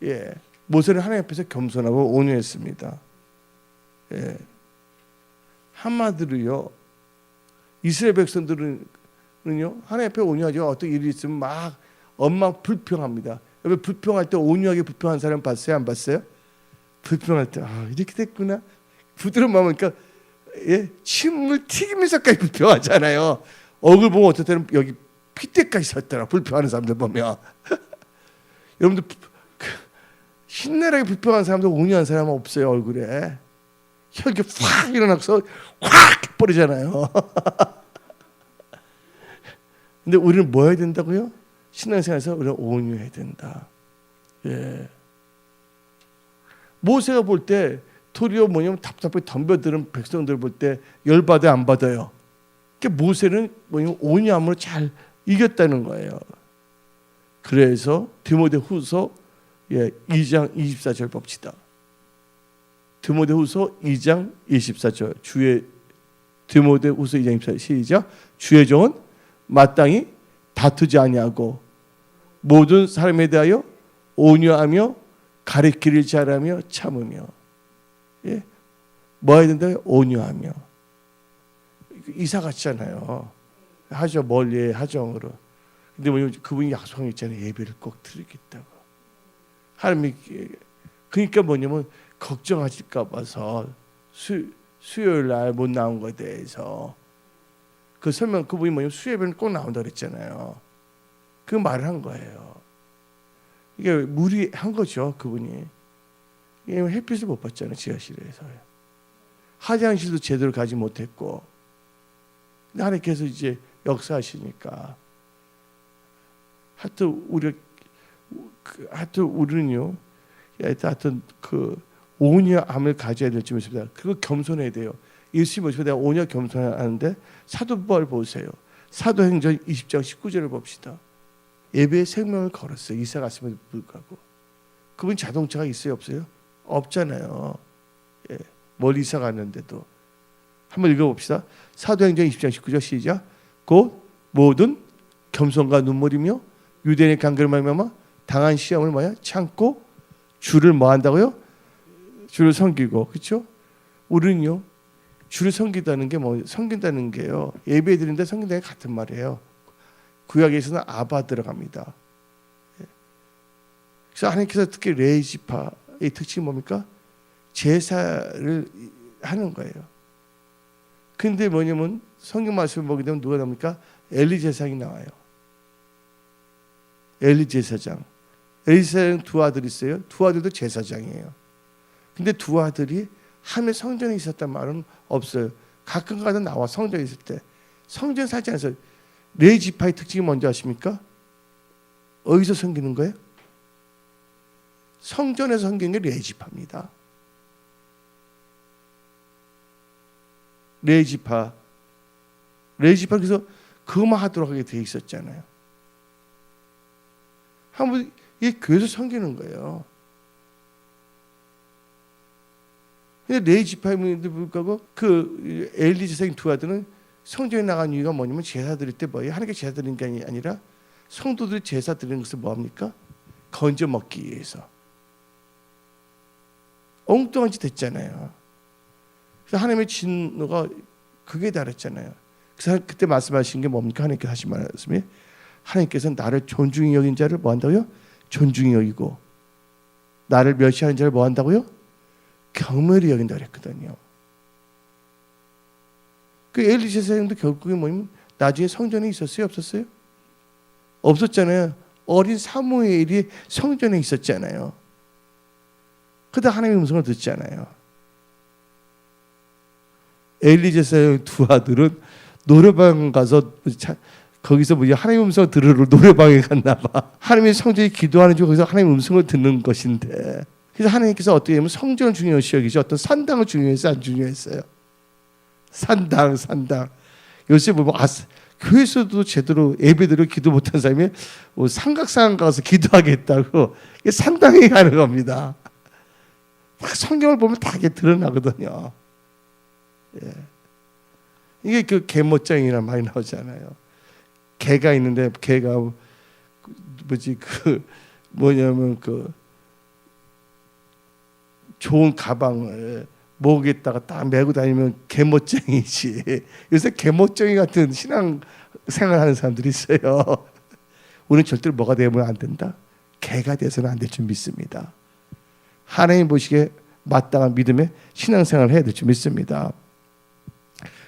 예, 모세는 하나님 앞에서 겸손하고 온유했습니다. 예, 한마디로요, 이스라엘 백성들은요 하나님 앞에 온유하죠. 어떤 일이 있으면 막 엄마 불평합니다. 여러분 불평할 때 온유하게 불평한 사람 봤어요? 안 봤어요? 불평할 때 이렇게 됐구나. 부드러운 마음이니까 침을 튀기면서까지 불평하잖아요. 얼굴 보면 어떨 때는 여기 핏대까지 섰더라. 불평하는 사람들 보면. 여러분들 신나게 불평하는 사람들 온유한 사람은 없어요. 얼굴에 혈기 확 일어나서 확 버리잖아요. 근데 우리는 뭐 해야 된다고요? 신앙생활에서 우리는 온유해야 된다. 모세가 볼 때 도리어 뭐냐면 답답하게 덤벼드는 백성들 볼 때 열받아 안 받아요. 그러니까 모세는 뭐냐면 온유함으로 잘 이겼다는 거예요. 그래서 디모데후서 2장 24절 봅시다. 디모데후서 2장 24절 주의 디모데후서 2장 24절 시작. 주의 종은 마땅히 다투지 아니하고 모든 사람에 대하여 온유하며 가리키를 잘하며 참으며. 뭐 해야 된다고요? 온유하며. 이사 갔잖아요. 하죠. 멀리 하정으로. 근데 뭐 그분이 약속했잖아요. 예배를 꼭 드리겠다고. 하나님이 그러니까 뭐냐면 걱정하실까 봐서 수요일 날 못 나온 것에 대해서 그 설명 그분이 뭐냐면 수요일은 꼭 나온다 그랬잖아요. 그 말을 한 거예요. 이게 무리한 거죠. 그분이. 햇빛을 못 봤잖아요. 지하실에서. 화장실도 제대로 가지 못했고. 근데 하나님께서 이제 역사하시니까 하여튼 우리는요. 하여튼 그 온유함을 가져야 될 점이 있습니다. 그거 겸손해야 돼요. 예수님 모시고 내가 온유하 겸손하는데 사도바울 보세요. 사도행전 20장 19절을 봅시다. 예배에 생명을 걸었어요. 이사 갔음에도 불구하고. 그분 자동차가 있어요? 없어요? 없잖아요. 멀리 이사 갔는데도. 한번 읽어봅시다. 사도행전 20장 19절 시작. 곧 모든 겸손과 눈물이며 유대인의 간구를 말미암아 당한 시험을 뭐야? 참고 주를 뭐 한다고요? 주를 섬기고. 그렇죠? 우리는요. 주를 섬기다는 게 뭐 섬긴다는 게요. 예배 드리는데 섬긴다는 게 같은 말이에요. 구약에서는 아바 들어갑니다. 그래서 하나님께서 특히 레이지파의 특징이 뭡니까? 제사를 하는 거예요. 근데 뭐냐면 성경 말씀을 보게 되면 누가 나옵니까? 엘리 제사장이 나와요. 엘리 제사장. 엘리 제사장 두 아들이 있어요. 두 아들도 제사장이에요. 근데 두 아들이 함에 성전에 있었단 말은 없어요. 가끔가다 나와 성전에 있을 때. 성전 살지 않아서 레이지파의 특징이 뭔지 아십니까? 어디서 섬기는 거예요? 성전에서 섬기는 게 레이지파입니다. 레이지파 그래서 그것만 하도록 하게 돼 있었잖아요. 한번 이 교회에서 섬기는 거예요. 근데 레이지파임에도 불구하고 그 엘리 제사장 두 아들은 성전에 나간 이유가 뭐냐면 제사 드릴 때 뭐예요? 하나님께 제사 드리는 게 아니라 성도들이 제사 드리는 것을 뭐합니까? 건져 먹기 위해서. 엉뚱한 짓 했잖아요. 그래서 하나님의 진노가 그게 달했잖아요. 그래서 그때 말씀하신 게 뭡니까? 하나님께서 하신 말씀이 하나님께서는 나를 존중히 여긴 자를 뭐 한다고요? 존중히 여기고 나를 멸시하는 자를 뭐 한다고요? 경멸히 여긴다 그랬거든요. 그 엘리 제사장도 결국에 뭐냐면 나중에 성전에 있었어요? 없었어요? 없었잖아요. 어린 사무엘이 성전에 있었잖아요. 그러다 하나님의 음성을 듣잖아요. 엘리 제사장 두 아들은 노래방 가서 거기서 뭐 하나님의 음성을 들으러 노래방에 갔나 봐. 하나님의 성전에 기도하는 중 거기서 하나님의 음성을 듣는 것인데 그래서 하나님께서 어떻게 하면 성전을 중요시 여기지 어떤 산당을 중요했어요? 안 중요했어요? 산당. 요새 뭐 교회에서도 제대로 예배드려 기도 못한 사람이 뭐 삼각산 가서 기도하겠다고 산당에 가는 겁니다. 성경을 보면 다 이게 드러나거든요. 이게 그 개모장이란 말이 나오잖아요. 개가 있는데 개가 뭐냐면 그 좋은 가방을 목에다가 딱 메고 다니면 개모쟁이지. 요새 개모쟁이 같은 신앙 생활하는 사람들이 있어요. 우리는 절대로 뭐가 되면 안 된다? 개가 돼서는 안 될 줄 믿습니다. 하나님 보시기에 마땅한 믿음의 신앙생활을 해야 될 줄 믿습니다.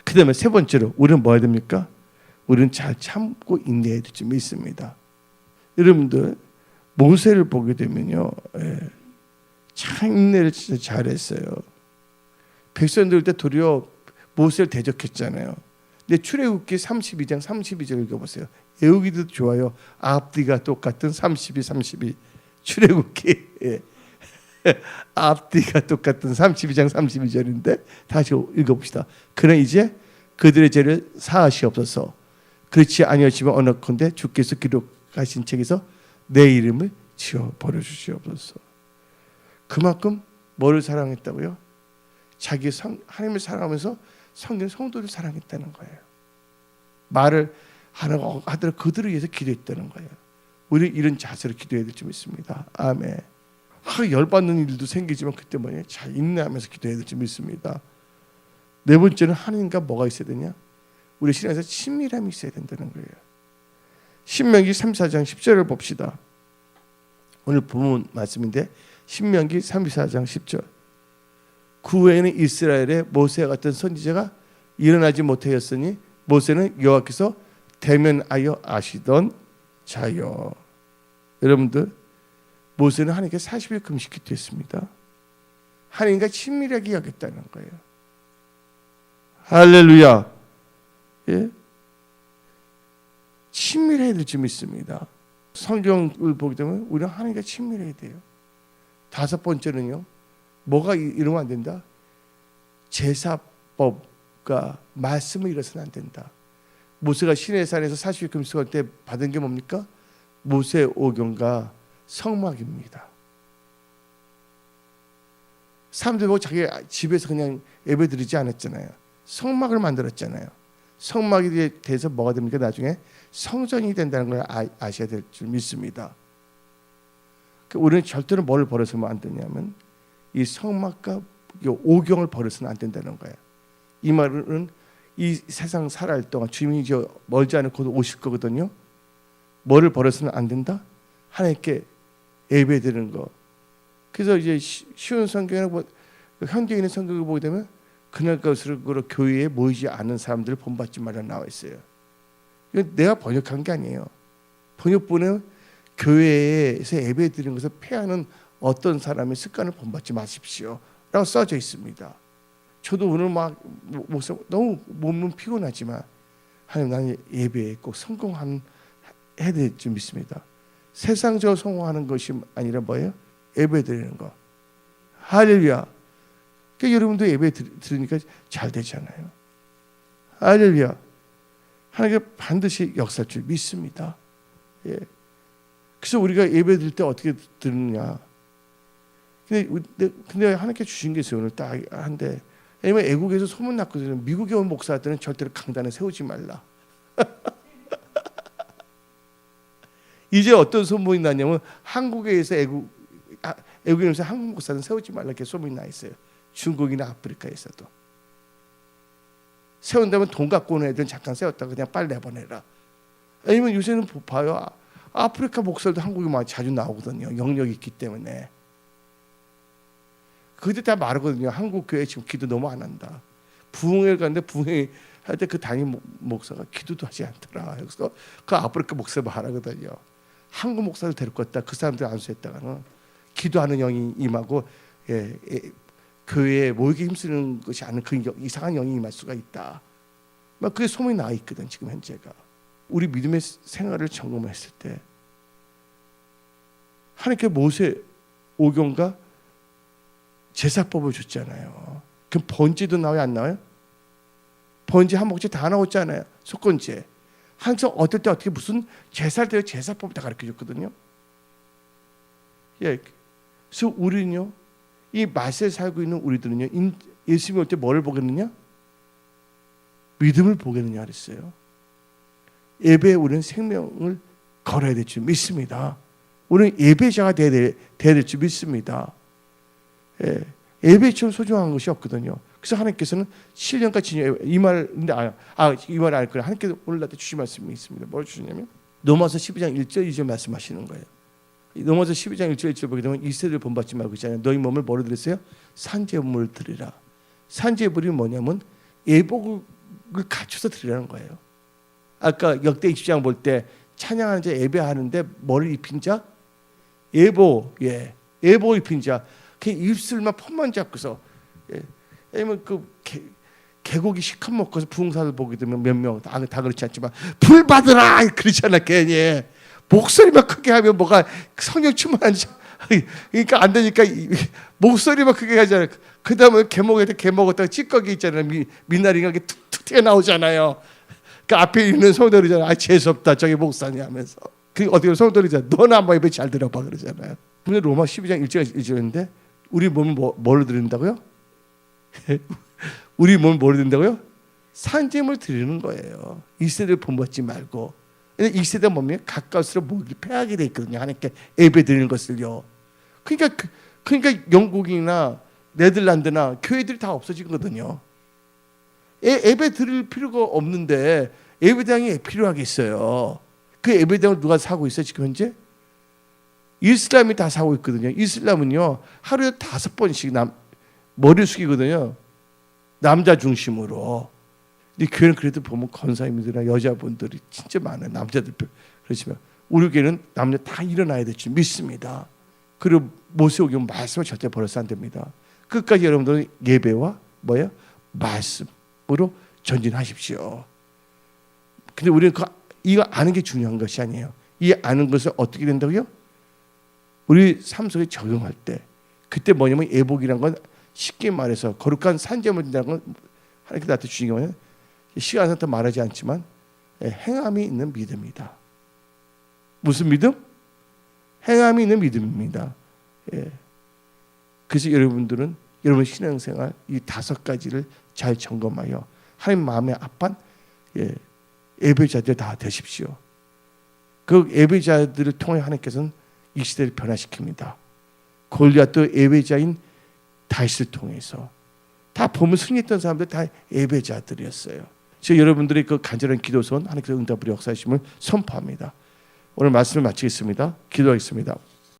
그 다음에 세 번째로 우리는 뭐 해야 됩니까? 우리는 잘 참고 인내해야 될 줄 믿습니다. 여러분들 모세를 보게 되면요, 참 인내를 진짜 잘했어요. 백성들 때 도리어 모세를 대적했잖아요. 근데 출애굽기 32장 32절 읽어보세요. 외우기도 좋아요. 앞뒤가 똑같은 32 출애굽기 앞뒤가 똑같은 32장 32절인데 다시 읽어봅시다. 그러나 이제 그들의 죄를 사하시옵소서. 그렇지 아니하시면 언어컨대 주께서 기록하신 책에서 내 이름을 지워 버려주시옵소서. 그만큼 뭐를 사랑했다고요? 자기 하나님을 사랑하면서 성경 성도를 사랑했다는 거예요. 말을 하더라도 그들을 위해서 기도했다는 거예요. 우리 이런 자세로 기도해야 될 줄 믿습니다. 아멘. 열받는 일도 생기지만 그때 뭐냐? 잘 인내하면서 기도해야 될 줄 믿습니다. 네 번째는 하나님과 뭐가 있어야 되냐? 우리 신앙에서 친밀함이 있어야 된다는 거예요. 신명기 34장 10절을 봅시다. 오늘 본문 말씀인데 신명기 34장 10절. 그 후에는 이스라엘에 모세와 같은 선지자가 일어나지 못하였으니 모세는 여호와께서 대면하여 아시던 자요. 여러분들 모세는 하나님께 40일 금식 기도했습니다. 하나님과 친밀하게 하겠다는 거예요. 할렐루야. 예? 친밀해야 될 줄 믿습니다. 성경을 보게 되면 우리는 하나님과 친밀해야 돼요. 다섯 번째는요, 뭐가 이러면 안 된다? 제사법과 말씀을 잃어서는 안 된다. 모세가 시내산에서 40일 금식할 때 받은 게 뭡니까? 모세 오경과 성막입니다. 사람들 보고 자기 집에서 그냥 예배 드리지 않았잖아요. 성막을 만들었잖아요. 성막에 대해서 뭐가 됩니까? 나중에 성전이 된다는 걸 아셔야 될 줄 믿습니다. 우리는 절대로 뭘 버려서는 안 되냐면 이 성막과 오경을 버려서는 안 된다는 거예요. 이 말은 이 세상 살아갈 동안 주님이 멀지 않은 곳에 오실 거거든요. 뭐를 버려서는 안 된다? 하나님께 예배드리는 거. 그래서 이제 쉬운 성경이나 현대에 있는 성경을 보게 되면 그날 것으로 교회에 모이지 않는 사람들을 본받지 말라 나와 있어요. 이건 내가 번역한 게 아니에요. 번역본은 교회에서 예배드리는 것을 폐하는 어떤 사람의 습관을 본받지 마십시오 라고 써져 있습니다. 저도 오늘 막 너무 몸은 피곤하지만 하나님 나는 예배에 꼭 성공해야 될 줄 믿습니다. 세상적으로 성공하는 것이 아니라 뭐예요? 예배드리는 거. 할렐루야. 그러니까 여러분도 예배 들으니까 잘 되잖아요. 할렐루야. 하나님께 반드시 역사할 줄 믿습니다. 예. 그래서 우리가 예배 드릴 때 어떻게 드느냐. 근데 하나님께 주신 게 있어요. 오늘 딱 한데. 왜냐면 애국에서 소문났거든요. 미국에 온 목사들은 절대로 강단에 세우지 말라. 이제 어떤 소문이 났냐면 한국에서 애국에서 한국 목사는 세우지 말라 이렇게 소문이 나 있어요. 중국이나 아프리카에서도. 세운다면 돈 갖고 오는 애들은 잠깐 세웠다가 그냥 빨리 내보내라. 아니면 요새는 봐요. 아프리카 목사도 한국에 많이 자주 나오거든요. 영역이 있기 때문에. 그들 다 말하거든요. 한국 교회 지금 기도 너무 안 한다. 부흥회 가는데 부흥회 할 때 그 담임 목사가 기도도 하지 않더라. 그래서 그 아프리카 목사 말하거든요. 한국 목사를 데리고 왔다. 그 사람들 안수했다가는 기도하는 영이 임하고 교회에 모이게 힘쓰는 것이 아닌 그 이상한 영이 임할 수가 있다. 막 그게 소문이 나 있거든 지금 현재가. 우리 믿음의 생활을 점검했을 때 하나님께 모세 오경과 제사법을 줬잖아요. 그럼 번제도 나와요 안 나와요? 번제 한 목재 다 나왔잖아요. 속건제. 항상 어떨 때 어떻게 무슨 제사를 때 제사법을 다 가르쳐줬거든요. 예, 그래서 우리는요 이 맛에 살고 있는 우리들은요 예수님이 올 때 뭐를 보겠느냐? 믿음을 보겠느냐 그랬어요. 예배에 우리는 생명을 걸어야 될 줄 믿습니다. 우리는 예배자가 돼야 될 줄 믿습니다. 예, 예배처럼 소중한 것이 없거든요. 그래서 하나님께서는 7년까지 이 말인데 이 말 알 거예요. 하나님께서 오늘 나한테 주신 말씀이 있습니다. 뭘 주시냐면 로마서 12장 1절 2절 말씀하시는 거예요. 넘어서 12장 1절 1절 보게 되면 이세를 본받지 말고 있잖아요. 너희 몸을 뭐로 드렸어요? 산제물을 드리라. 산제물이 뭐냐면 예복을 갖춰서 드리라는 거예요. 아까 역대 20장 볼 때 찬양하는 자 예배하는데 뭐를 입힌 자? 예복, 예복 입힌 자. 그 입술만 폼만 잡고서, 왜냐면 그 개고기 시컷 먹고서 부흥사를 보게 되면 몇 명 다 그렇지 않지만 불 받으라 그러잖아. 괜히 목소리만 크게 하면 뭐가 성령 충만한지 그러니까 안 되니까 목소리만 크게 하잖아요. 그 다음에 개먹을 개 먹었다가 찌꺼기 있잖아요. 미나리가 툭툭 튀어나오잖아요. 그 앞에 있는 성도들이잖아요. 아 재수없다 저기 목사님 하면서. 그 어떻게 성도들이잖아요. 너는 한번 예배 잘 들어봐 그러잖아요. 근데 로마 12장 1절 1절인데 우리 몸은 뭐를 드린다고요? 우리 몸을 뭐를 드린다고요? 산재물 드리는 거예요. 이 세대를 본받지 말고. 이 세대 보면 가까울수록 목이 패하게 돼 있거든요. 하나님께 예배 드리는 것을요. 그러니까 영국이나 네덜란드나 교회들이 다 없어지거든요. 예배 드릴 필요가 없는데 예배당이 필요하겠어요. 그 예배당을 누가 사고 있어요 지금 현재? 이슬람이 다 사고 있거든요. 이슬람은요 하루에 5번씩 머리를 숙이거든요. 남자 중심으로. 근데 교회는 그래도 보면 권사님들이나 여자분들이 진짜 많아요. 남자들 그렇지만 우리 교회는 남녀 다 일어나야 될 줄 믿습니다. 그리고 모세오기 말씀을 절대 버려서 안 됩니다. 끝까지 여러분들은 예배와 뭐예요? 말씀으로 전진하십시오. 근데 우리는 이거 아는 게 중요한 것이 아니에요. 이 아는 것을 어떻게 된다고요? 우리 삶 속에 적용할 때 그때 뭐냐면 예복이란 건 쉽게 말해서 거룩한 산재물 든다는 건 하나님께 나한테 주신 게 뭐냐면 시간상 더 말하지 않지만 행함이 있는 믿음이다. 무슨 믿음? 행함이 있는 믿음입니다. 그래서 여러분들은 여러분 신앙생활 이 5가지를 잘 점검하여 하나님 마음에 합한 예배자들 다 되십시오. 그 예배자들을 통해 하나님께서는 이 시대를 변화시킵니다. 골리앗도 예배자인 다윗을 통해서 다 보면 승리했던 사람들 다 예배자들이었어요. 그래서 여러분들의 그 간절한 기도선 하나님께서 응답으로 역사하심을 선포합니다. 오늘 말씀을 마치겠습니다. 기도하겠습니다.